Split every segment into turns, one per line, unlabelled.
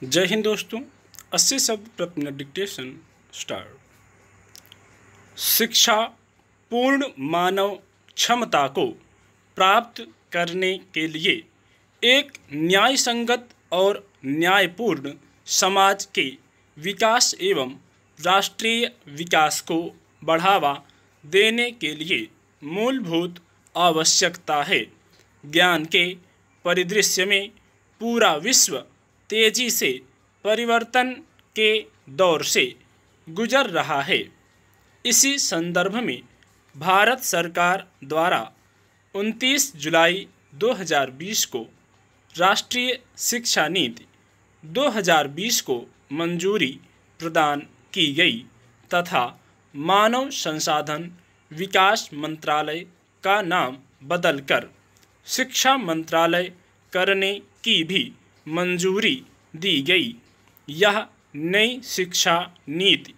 जय हिंद दोस्तों। 80 शब्द प्रति मिनट डिक्टेशन स्टार्ट। शिक्षा पूर्ण मानव क्षमता को प्राप्त करने के लिए एक न्यायसंगत और न्यायपूर्ण समाज के विकास एवं राष्ट्रीय विकास को बढ़ावा देने के लिए मूलभूत आवश्यकता है। ज्ञान के परिदृश्य में पूरा विश्व तेजी से परिवर्तन के दौर से गुजर रहा है। इसी संदर्भ में भारत सरकार द्वारा 29 जुलाई 2020 को राष्ट्रीय शिक्षा नीति 2020 को मंजूरी प्रदान की गई तथा मानव संसाधन विकास मंत्रालय का नाम बदलकर शिक्षा मंत्रालय करने की भी मंजूरी दी गई। यह नई शिक्षा नीति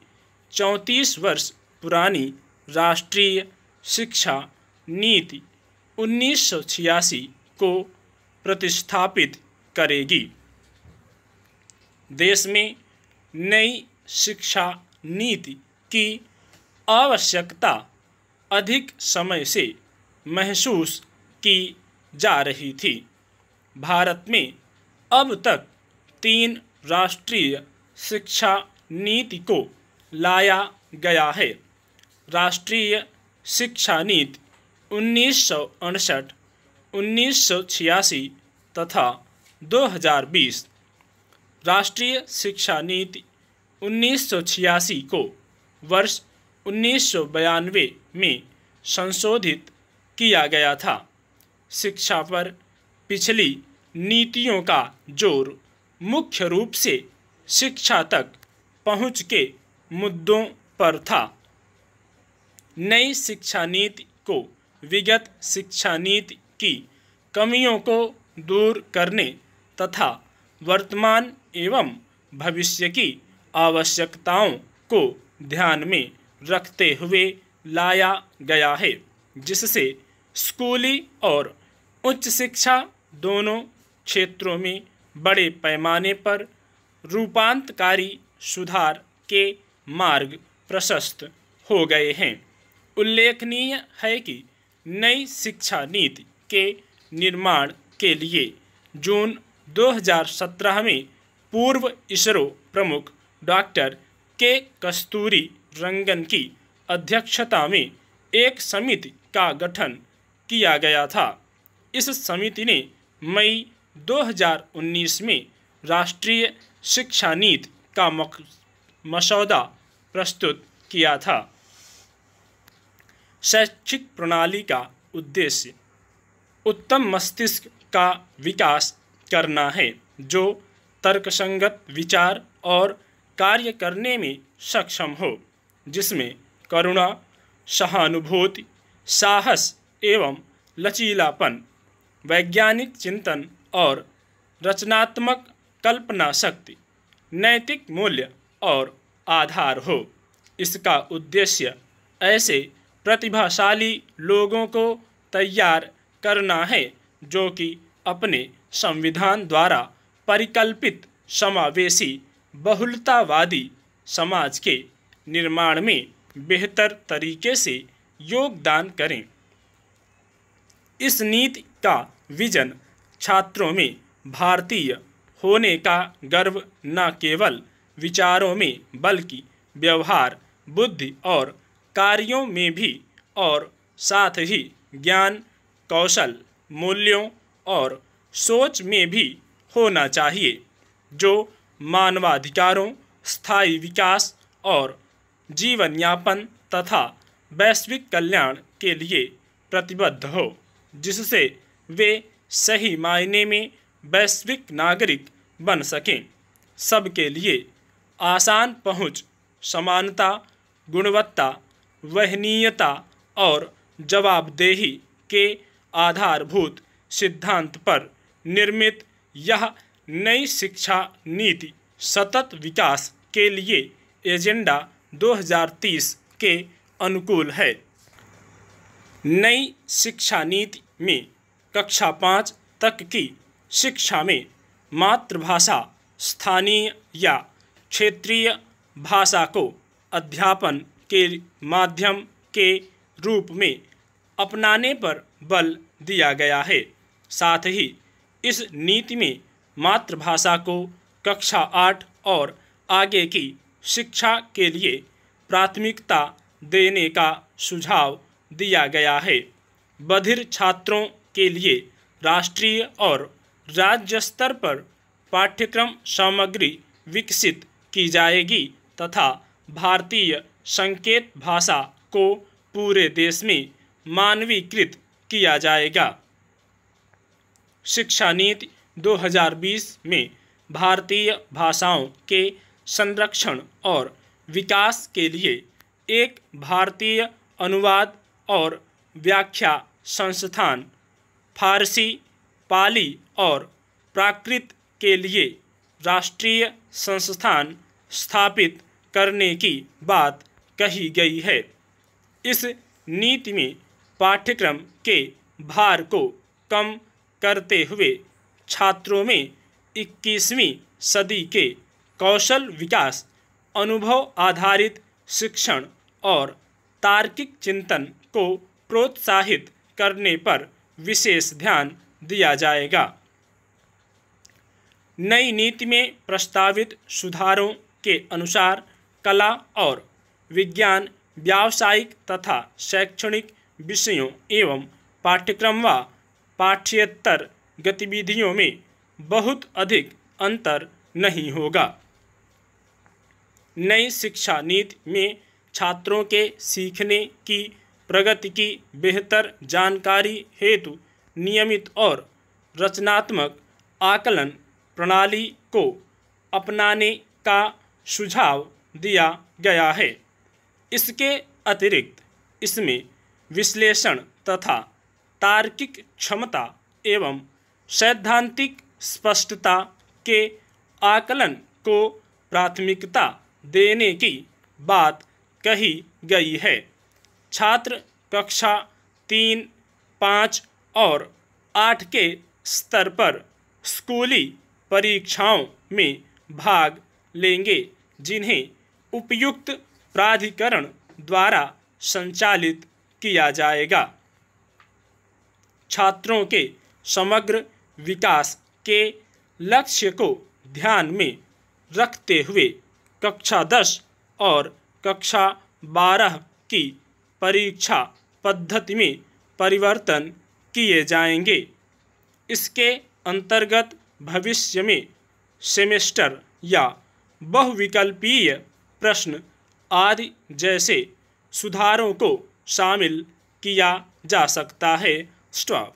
34 वर्ष पुरानी राष्ट्रीय शिक्षा नीति 1986 को प्रतिस्थापित करेगी। देश में नई शिक्षा नीति की आवश्यकता अधिक समय से महसूस की जा रही थी। भारत में अब तक 3 राष्ट्रीय शिक्षा नीति को लाया गया है। राष्ट्रीय शिक्षा नीति 1959, 1986 तथा 2020। राष्ट्रीय शिक्षा नीति 1986 को वर्ष 1992 में संशोधित किया गया था। शिक्षा पर पिछली नीतियों का जोर मुख्य रूप से शिक्षा तक पहुँच के मुद्दों पर था। नई शिक्षा नीति को विगत शिक्षा नीति की कमियों को दूर करने तथा वर्तमान एवं भविष्य की आवश्यकताओं को ध्यान में रखते हुए लाया गया है, जिससे स्कूली और उच्च शिक्षा दोनों क्षेत्रों में बड़े पैमाने पर रूपांतकारी सुधार के मार्ग प्रशस्त हो गए हैं। उल्लेखनीय है कि नई शिक्षा नीति के निर्माण के लिए जून 2017 में पूर्व इसरो प्रमुख डॉक्टर के कस्तूरी रंगन की अध्यक्षता में एक समिति का गठन किया गया था। इस समिति ने मई 2019 में राष्ट्रीय शिक्षा नीति का मसौदा प्रस्तुत किया था। शैक्षिक प्रणाली का उद्देश्य उत्तम मस्तिष्क का विकास करना है, जो तर्कसंगत विचार और कार्य करने में सक्षम हो, जिसमें करुणा, सहानुभूति, साहस एवं लचीलापन, वैज्ञानिक चिंतन और रचनात्मक कल्पना शक्ति, नैतिक मूल्य और आधार हो। इसका उद्देश्य ऐसे प्रतिभाशाली लोगों को तैयार करना है जो कि अपने संविधान द्वारा परिकल्पित समावेशी बहुलतावादी समाज के निर्माण में बेहतर तरीके से योगदान करें। इस नीति का विजन छात्रों में भारतीय होने का गर्व न केवल विचारों में बल्कि व्यवहार, बुद्धि और कार्यों में भी और साथ ही ज्ञान, कौशल, मूल्यों और सोच में भी होना चाहिए, जो मानवाधिकारों, स्थायी विकास और जीवन यापन तथा वैश्विक कल्याण के लिए प्रतिबद्ध हो, जिससे वे सही मायने में वैश्विक नागरिक बन सकें। सबके लिए आसान पहुंच, समानता, गुणवत्ता, वहनीयता और जवाबदेही के आधारभूत सिद्धांत पर निर्मित यह नई शिक्षा नीति सतत विकास के लिए एजेंडा 2030 के अनुकूल है। नई शिक्षा नीति में कक्षा 5 तक की शिक्षा में मातृभाषा स्थानीय या क्षेत्रीय भाषा को अध्यापन के माध्यम के रूप में अपनाने पर बल दिया गया है। साथ ही इस नीति में मातृभाषा को कक्षा 8 और आगे की शिक्षा के लिए प्राथमिकता देने का सुझाव दिया गया है। बधिर छात्रों के लिए राष्ट्रीय और राज्य स्तर पर पाठ्यक्रम सामग्री विकसित की जाएगी तथा भारतीय संकेत भाषा को पूरे देश में मानवीकृत किया जाएगा। शिक्षा नीति 2020 में भारतीय भाषाओं के संरक्षण और विकास के लिए एक भारतीय अनुवाद और व्याख्या संस्थान, फारसी, पाली और प्राकृत के लिए राष्ट्रीय संस्थान स्थापित करने की बात कही गई है। इस नीति में पाठ्यक्रम के भार को कम करते हुए छात्रों में 21वीं सदी के कौशल विकास, अनुभव आधारित शिक्षण और तार्किक चिंतन को प्रोत्साहित करने पर विशेष ध्यान दिया जाएगा। नई नीति में प्रस्तावित सुधारों के अनुसार कला और विज्ञान, व्यावसायिक तथा शैक्षणिक विषयों एवं पाठ्यक्रम व पाठ्येतर गतिविधियों में बहुत अधिक अंतर नहीं होगा। नई शिक्षा नीति में छात्रों के सीखने की प्रगति की बेहतर जानकारी हेतु नियमित और रचनात्मक आकलन प्रणाली को अपनाने का सुझाव दिया गया है। इसके अतिरिक्त इसमें विश्लेषण तथा तार्किक क्षमता एवं सैद्धांतिक स्पष्टता के आकलन को प्राथमिकता देने की बात कही गई है। छात्र कक्षा 3, 5 और 8 के स्तर पर स्कूली परीक्षाओं में भाग लेंगे, जिन्हें उपयुक्त प्राधिकरण द्वारा संचालित किया जाएगा। छात्रों के समग्र विकास के लक्ष्य को ध्यान में रखते हुए कक्षा 10 और कक्षा 12 की परीक्षा पद्धति में परिवर्तन किए जाएंगे। इसके अंतर्गत भविष्य में सेमेस्टर या बहुविकल्पीय प्रश्न आदि जैसे सुधारों को शामिल किया जा सकता है। स्टॉप।